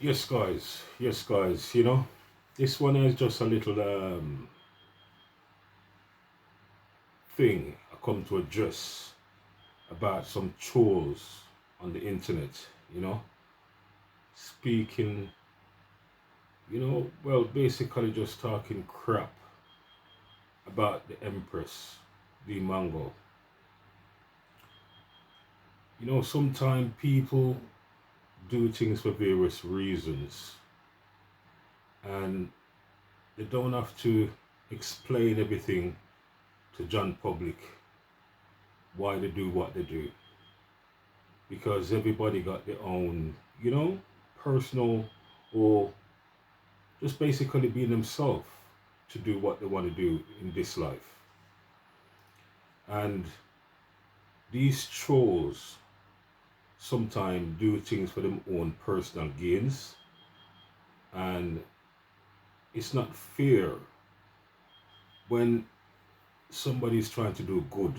Yes, guys, you know, this one is just a little thing I come to address about some trolls on the internet, you know, speaking, well, basically just talking crap about the Empress, Dee Mwango. You know, sometimes people do things for various reasons and they don't have to explain everything to John public why they do what they do because everybody got their own, personal or just basically being themselves to do what they want to do in this life. And these trolls sometimes do things for their own personal gains, and it's not fair when somebody's trying to do good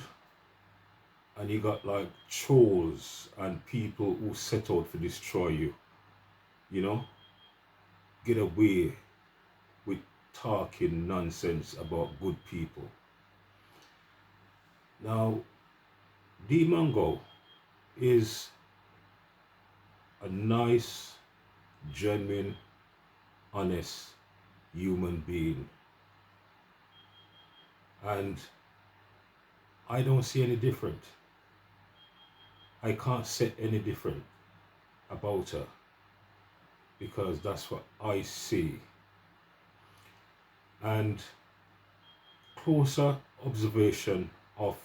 and you got like trolls and people who set out to destroy you, you know, get away with talking nonsense about good people. Now, Dee Mwango is a nice, genuine, honest human being. And I don't see any different. I can't say any different about her because that's what I see. And closer observation of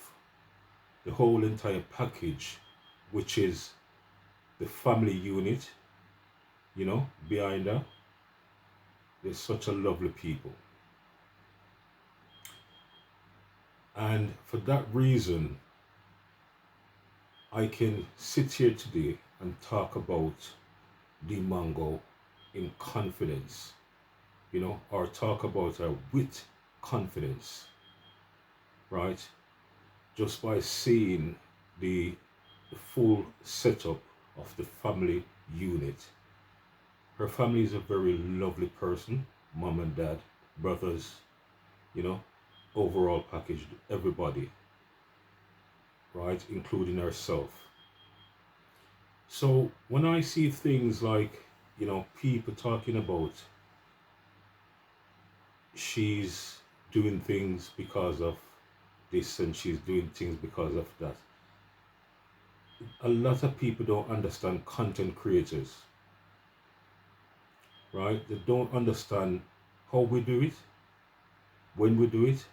the whole entire package, which is the family unit, behind her, there's such a lovely people. And for that reason, I can sit here today and talk about Dee Mwango in confidence, or talk about her with confidence, right? Just by seeing the full setup of the family unit. Her family is a very lovely person, mom and dad, brothers, you know, overall package, everybody, right, including herself. So when I see things like, people talking about she's doing things because of this and she's doing things because of that, a lot of people don't understand content creators, right? They don't understand how we do it, when we do it,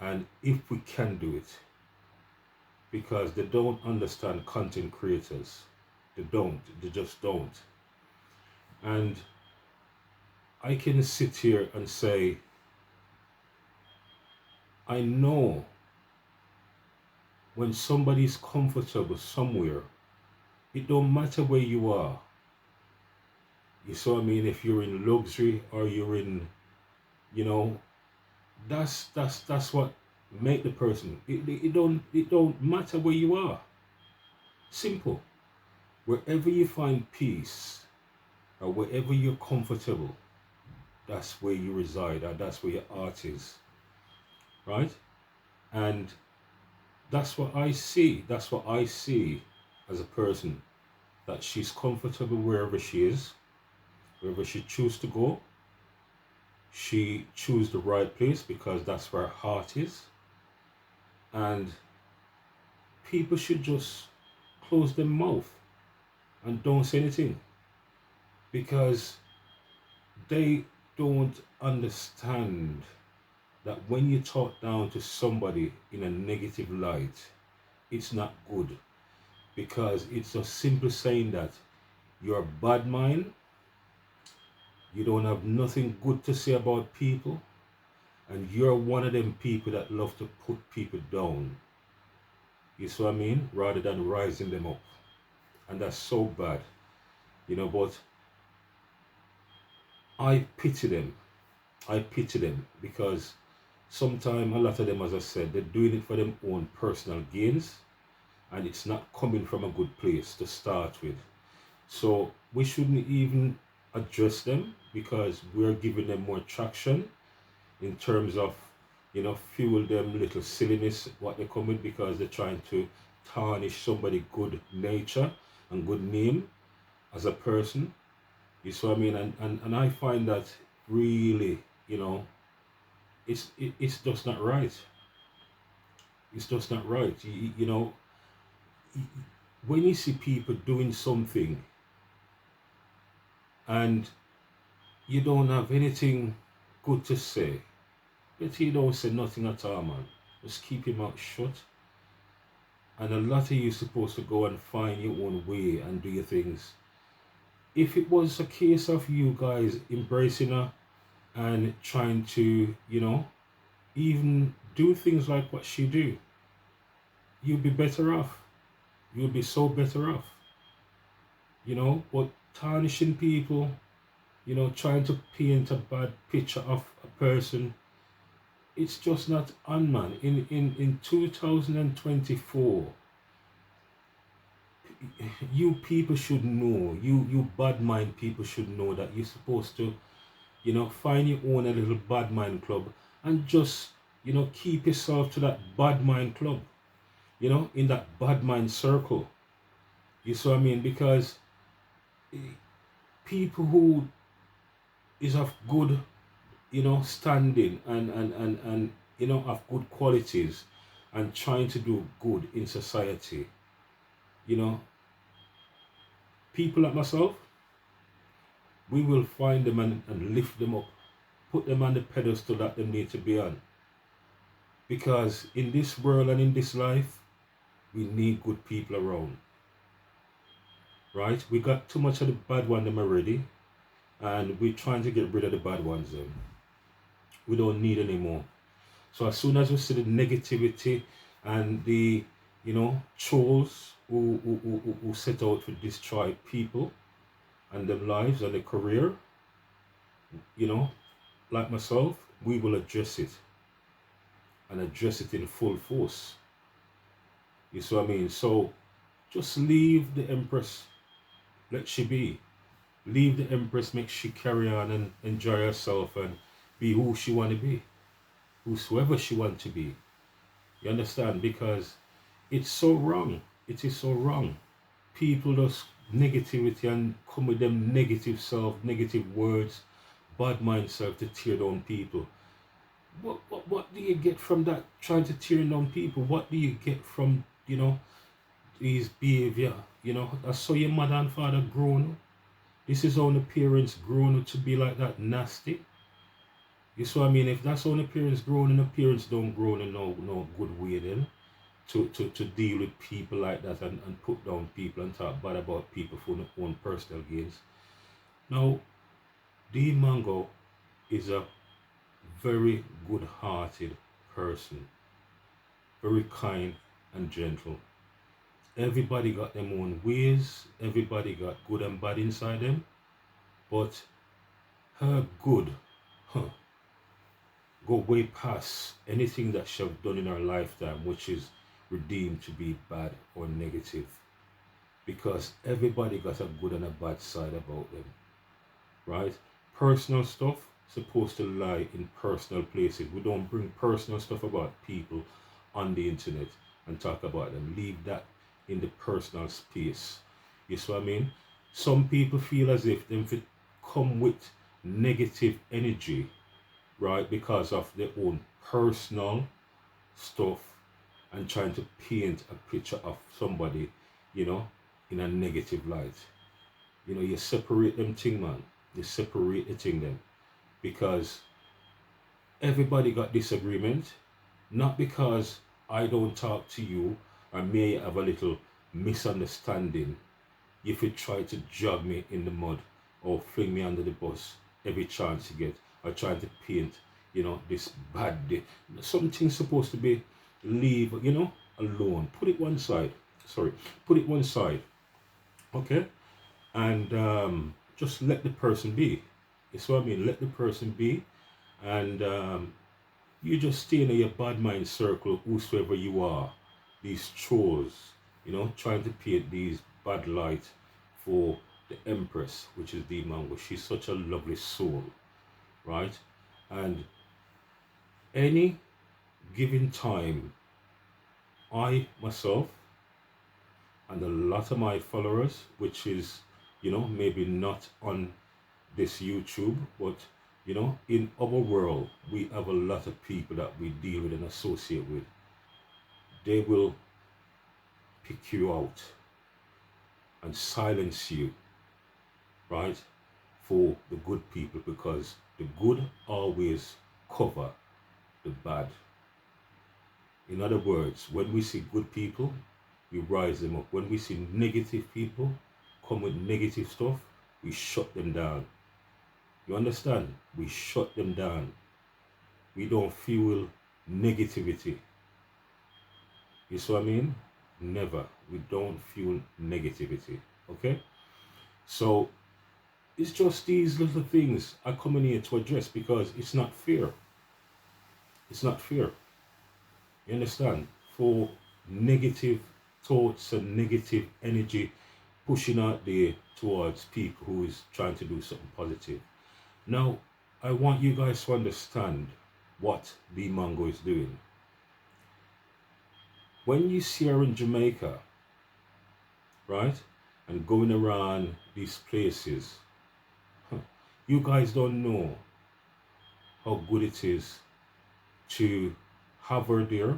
and if we can do it, because they don't understand content creators. They just don't. And I can sit here and say, I know when somebody's comfortable somewhere, it don't matter where you are. You see what I mean? If you're in luxury or you're in, you know, that's what make the person. It don't matter where you are. Simple. Wherever you find peace or wherever you're comfortable, that's where you reside or that's where your heart is, right? And that's what I see. That's what I see as a person, that she's comfortable wherever she is, wherever she chooses to go. She choose the right place because that's where her heart is. And people should just close their mouth and don't say anything because they don't understand that when you talk down to somebody in a negative light, it's not good, because it's a simple saying that you're a bad mind, you don't have nothing good to say about people, and you're one of them people that love to put people down. You see what I mean? Rather than rising them up. And that's so bad. But I pity them. I pity them because sometimes a lot of them, as I said, they're doing it for their own personal gains, and it's not coming from a good place to start with. So we shouldn't even address them because we're giving them more traction in terms of, fuel them little silliness what they come with because they're trying to tarnish somebody good nature and good name as a person. You see what I mean? And I find that really, it's just not right. It's just not right. When you see people doing something and you don't have anything good to say, but you don't say nothing at all, man. Just keep your mouth shut. And a lot of you supposed to go and find your own way and do your things. If it was a case of you guys embracing her and trying to, even do things like what she do, you'd be better off. You'd be so better off. But tarnishing people, trying to paint a bad picture of a person, it's just not on, man. In 2024, you people should know, you bad mind people should know that you're supposed to, find your own a little bad mind club and just, keep yourself to that bad mind club, in that bad mind circle. You see what I mean? Because people who is of good, standing and of good qualities and trying to do good in society, you know, people like myself, we will find them and lift them up, put them on the pedestal that they need to be on. Because in this world and in this life, we need good people around. Right? We got too much of the bad one them already, and we're trying to get rid of the bad ones. We don't need any more. So as soon as we see the negativity and the, trolls who set out to destroy people and their lives and their career, like myself, we will address it and address it in full force. You see what I mean? So just leave the Empress, let she be. Leave the Empress, make she carry on and enjoy herself and be who she want to be, whosoever she want to be. You understand? Because it's so wrong. It is so wrong. People just negativity and come with them negative self, negative words, bad mind self to tear down people. What do you get from that trying to tear down people? What do you get from, his behavior? I saw your mother and father grown. This is how the parents grown to be like that nasty. You see what I mean? If that's how the parents grown and the parents don't grow in no good way then to deal with people like that and put down people and talk bad about people for their own personal gains. Now, Dee Mwango is a very good-hearted person, very kind and gentle. Everybody got their own ways, everybody got good and bad inside them, but her good, go way past anything that she have done in her lifetime, which is redeemed to be bad or negative. Because everybody got a good and a bad side about them, right? Personal stuff supposed to lie in personal places. We don't bring personal stuff about people on the internet and talk about them. Leave that in the personal space. You see what I mean? Some people feel as if them fit come with negative energy, right, because of their own personal stuff and trying to paint a picture of somebody, in a negative light. You separate them thing, man. You separate the thing them. Because everybody got disagreement, not because I don't talk to you or may have a little misunderstanding if you try to jog me in the mud or fling me under the bus every chance you get or trying to paint, this bad day. Something's supposed to be leave, alone. Put it one side. Sorry. Put it one side. Okay? And just let the person be. You see what I mean? Let the person be. And you just stay in your bad mind circle, whosoever you are. These trolls, trying to paint these bad light for the Empress, which is Dee Mwango. She's such a lovely soul, right? And any given time, I myself and a lot of my followers, which is, maybe not on this YouTube, but in our world, we have a lot of people that we deal with and associate with. They will pick you out and silence you, right, for the good people, because the good always cover the bad. In other words, when we see good people, we rise them up. When we see negative people come with negative stuff, we shut them down. You understand? We shut them down. We don't fuel negativity. You see what I mean? Never. We don't fuel negativity. Okay? So it's just these little things I come in here to address, because it's not fair. It's not fair. You understand? For negative thoughts and negative energy pushing out there towards people who is trying to do something positive. Now, I want you guys to understand what Dee Mwango is doing. When you see her in Jamaica, right, and going around these places, you guys don't know how good it is to have her there,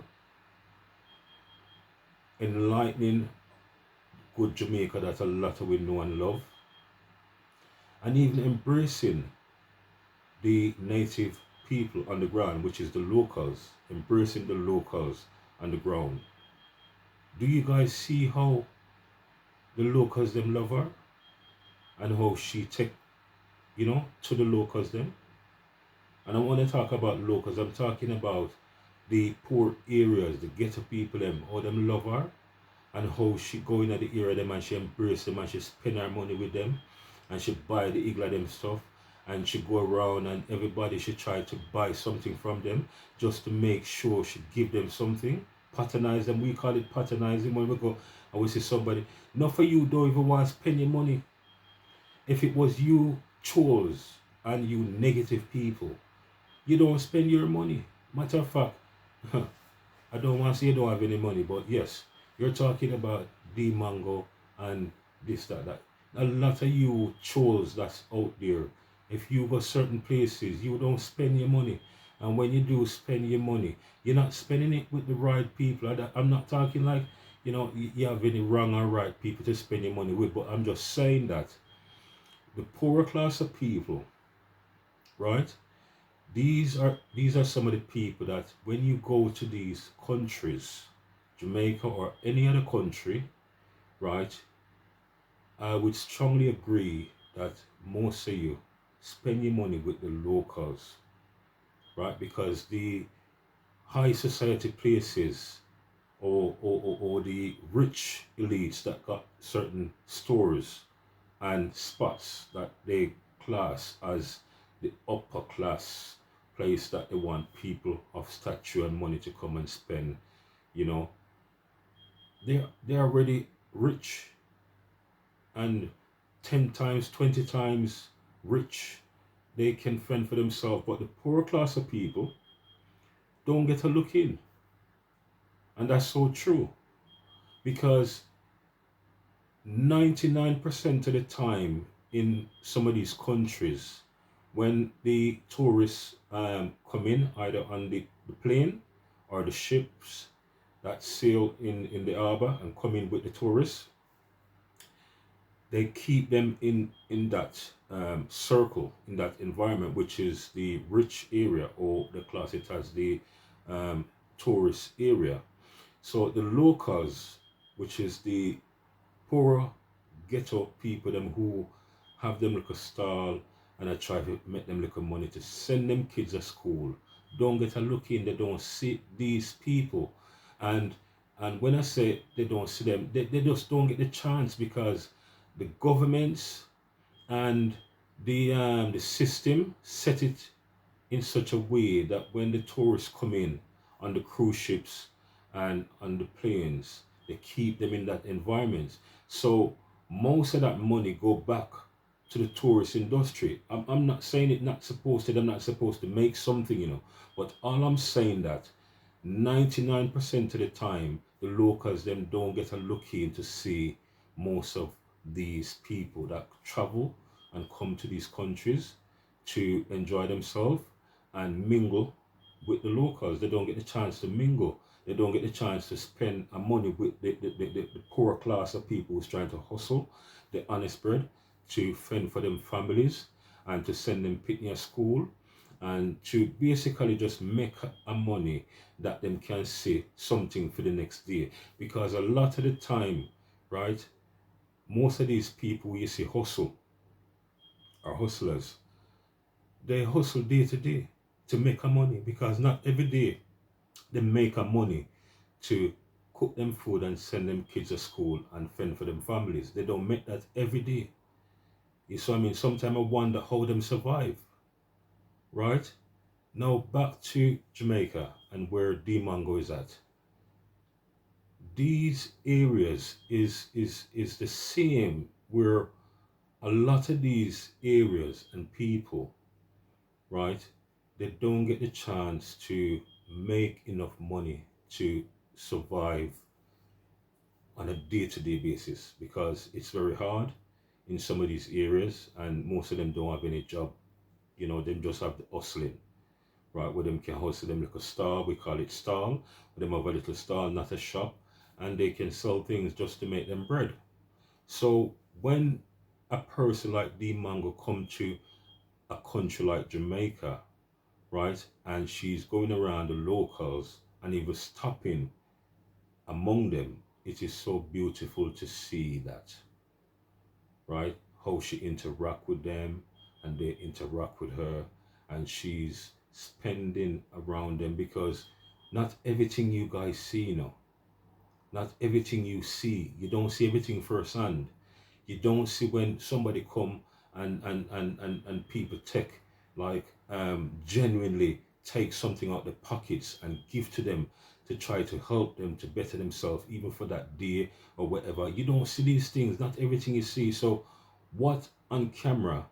enlightening good Jamaica that a lot of we know and love, and even embracing the native people on the ground, which is the locals, embracing the locals on the ground. Do you guys see how the locals them love her, and how she take, to the locals them? And I want to talk about locals. I'm talking about the poor areas, the ghetto people them, how them love her, and how she go in at the area them and she embrace them and she spend her money with them, and she buy the igla them stuff, and she go around and everybody she try to buy something from them just to make sure she give them something. Patronize them. We call it patronizing when we go and we see somebody. Not for you don't even want to spend your money. If it was you chose and you negative people, you don't spend your money. Matter of fact, I don't want to say you don't have any money, but yes, you're talking about Dee Mwango and this, that. A lot of you trolls that's out there, if you go certain places, you don't spend your money. And when you do spend your money, you're not spending it with the right people. I'm not talking like, you have any wrong or right people to spend your money with, but I'm just saying that the poorer class of people, right? These are some of the people that when you go to these countries, Jamaica or any other country, right, I would strongly agree that most of you spend your money with the locals, right? Because the high society places, or the rich elites that got certain stores and spots that they class as the upper class place that they want people of stature and money to come and spend, they're already rich, and 10 times, 20 times rich. They can fend for themselves, but the poor class of people don't get a look in. And that's so true, because 99% of the time in some of these countries, when the tourists come in, either on the plane or the ships that sail in the harbor and come in with the tourists, they keep them in that circle, in that environment, which is the rich area, or they class it as the tourist area. So the locals, which is the poorer ghetto people, them who have them like a stall, and I try to make them like a money to send them kids to school, don't get a look in. They don't see these people, and when I say they don't see them, they just don't get the chance, because the governments and the system set it in such a way that when the tourists come in on the cruise ships and on the planes, they keep them in that environment. So most of that money go back to the tourist industry. I'm not saying it not supposed to, they're not supposed to make something, but all I'm saying that 99% of the time, the locals them don't get a look in to see most of these people that travel and come to these countries to enjoy themselves and mingle with the locals. They don't get the chance to mingle. They don't get the chance to spend money with the poor class of people who's trying to hustle the honest bread to fend for them families and to send them picnic at school and to basically just make a money that them can see something for the next day. Because a lot of the time, right, most of these people you see hustle are hustlers. They hustle day to day to make a money because not every day they make a money to cook them food and send them kids to school and fend for them families. They don't make that every day. You see what I mean? Sometimes I wonder how them survive, right? Now back to Jamaica and where Dee Mwango is at. These areas is the same where a lot of these areas and people, right, they don't get the chance to make enough money to survive on a day-to-day basis because it's very hard in some of these areas and most of them don't have any job. Them just have the hustling, right? Where them can hustle them like a stall, we call it stall. Where them have a little stall, not a shop, and they can sell things just to make them bread. So when a person like Dee Mwango come to a country like Jamaica, right, and she's going around the locals and even stopping among them, it is so beautiful to see that, right? How she interact with them and they interact with her and she's spending around them because not everything you guys see, not everything you see, you don't see everything firsthand. You don't see when somebody come and people take like genuinely take something out their pockets and give to them to try to help them to better themselves even for that day or whatever. You don't see these things, not everything you see. So what on camera,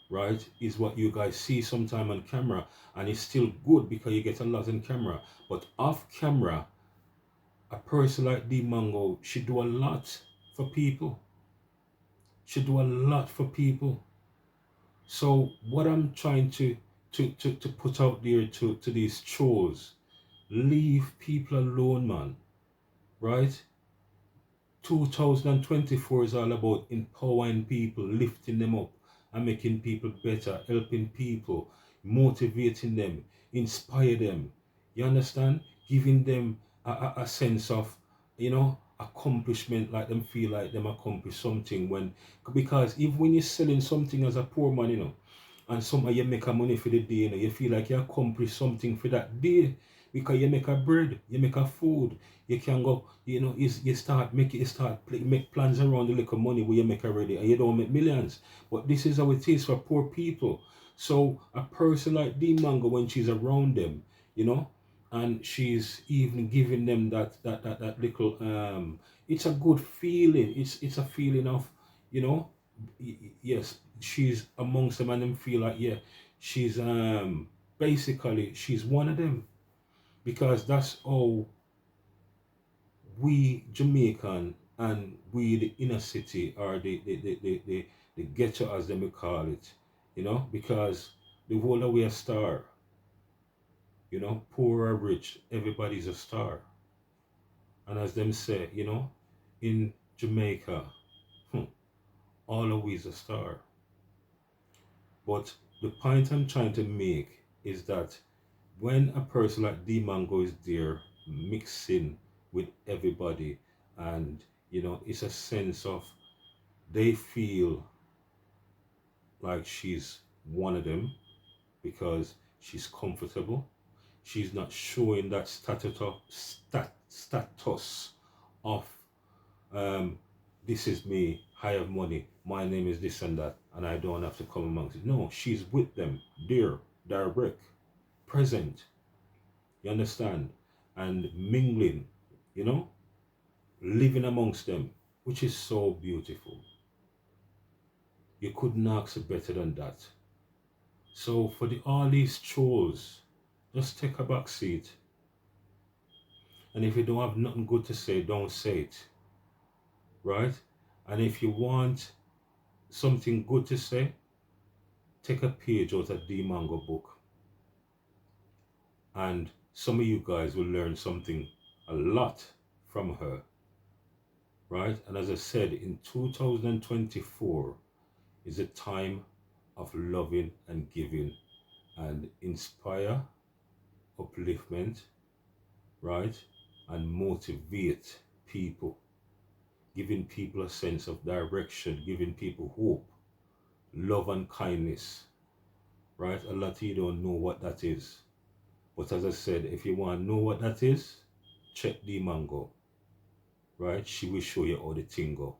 right, is what you guys see sometime on camera, and it's still good because you get a lot on camera. But off camera, a person like Dee Mwango should do a lot for people. Should do a lot for people. So what I'm trying to put out there to these chores, leave people alone, man. Right? 2024 is all about empowering people, lifting them up, and making people better, helping people, motivating them, inspire them. You understand? Giving them a sense of, accomplishment, like them feel like them accomplish something because even when you're selling something as a poor man, and somehow you make a money for the day, you feel like you accomplish something for that day because you make a bread, you make a food, you can go, you start make plans around the little money where you make already, and you don't make millions. But this is how it is for poor people. So a person like Dee Mwango, when she's around them, and she's even giving them that little it's a good feeling. It's a feeling of, you know, yes, she's amongst them and them feel like, yeah, she's basically she's one of them because that's how we Jamaican and we the inner city or the ghetto as them we call it, because the whole of we a star, poor or rich, everybody's a star. And as them say, in Jamaica, hmm, all of we is a star. But the point I'm trying to make is that when a person like Dee Mwango is there mixing with everybody, and it's a sense of they feel like she's one of them because she's comfortable. She's not showing that status of this is me, I have money, my name is this and that, and I don't have to come amongst it. No, she's with them, there, direct, present, you understand? And mingling, living amongst them. which is so beautiful. You couldn't ask better than that. So for all these trolls, just take a back seat. And if you don't have nothing good to say, don't say it. Right? And if you want something good to say, take a page out of Dee Mwango book. And some of you guys will learn something a lot from her. Right? And as I said, in 2024 is a time of loving and giving and inspire, upliftment, right? And motivate people, giving people a sense of direction, giving people hope, love and kindness, right? A lot of you don't know what that is. But as I said, if you want to know what that is, check Dee Mwango, right? She will show you how the thing go,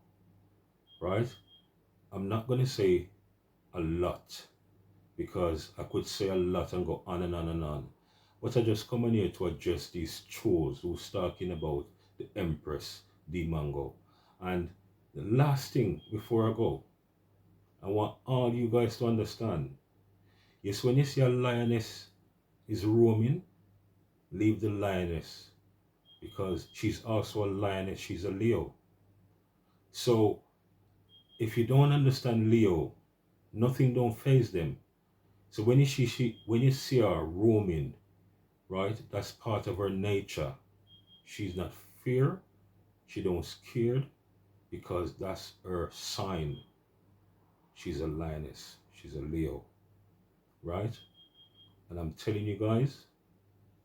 right? I'm not going to say a lot because I could say a lot and go on and on and on. But I just come in here to address these trolls who's talking about the Empress, Dee Mwango. And the last thing before I go, I want all you guys to understand. Yes, when you see a lioness is roaming, leave the lioness because she's also a lioness, she's a Leo. So if you don't understand Leo, nothing don't faze them. So when you see her roaming, right, that's part of her nature. She's not fear, she don't scared because that's her sign. She's a lioness, she's a Leo, right? And I'm telling you guys,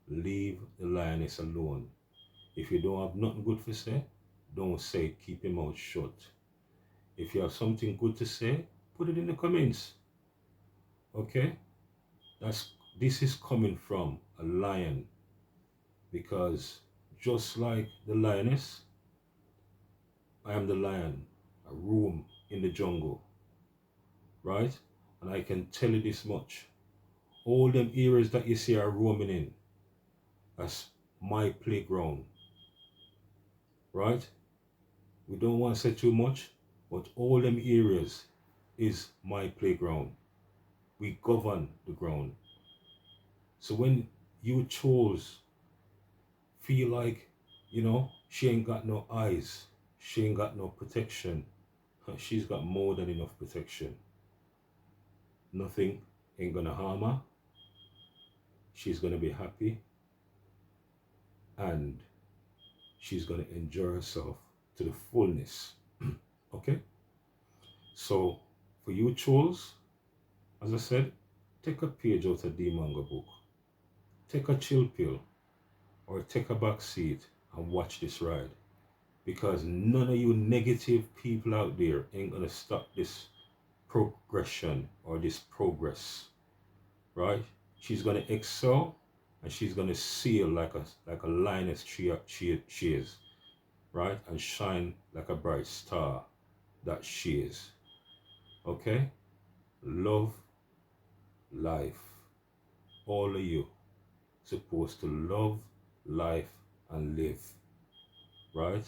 leave the lioness alone. If you don't have nothing good to say, don't say it, keep your mouth shut. If you have something good to say, put it in the comments. Okay? This is coming from a lion, because just like the lioness, I am the lion, a roam in the jungle, right? And I can tell you this much. All them areas that you see are roaming in, that's my playground, right? We don't want to say too much, but all them areas is my playground. We govern the ground. So when you chose, feel like, she ain't got no eyes, she ain't got no protection, she's got more than enough protection. Nothing ain't gonna harm her. She's gonna be happy and she's gonna enjoy herself to the fullness. Okay? So for you trolls, as I said, take a page out of Dee Mwango book. Take a chill pill or take a back seat and watch this ride. Because none of you negative people out there ain't gonna stop this progression or this progress. Right? She's gonna excel and she's gonna sail like a lioness she is. Right? And shine like a bright star that she is. Okay? Love, life. All of you supposed to love, life, and live. Right?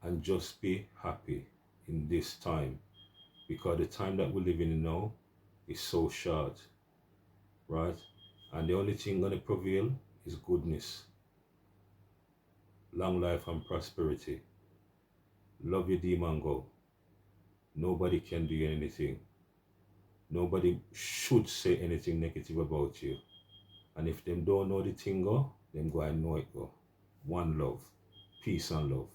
And just be happy in this time. Because the time that we're living in now is so short. Right? And the only thing gonna prevail is goodness. Long life and prosperity. Love you, Dee Mwango. Nobody can do anything. Nobody should say anything negative about you. And if them don't know the thing go, them go and know it go. One love. Peace and love.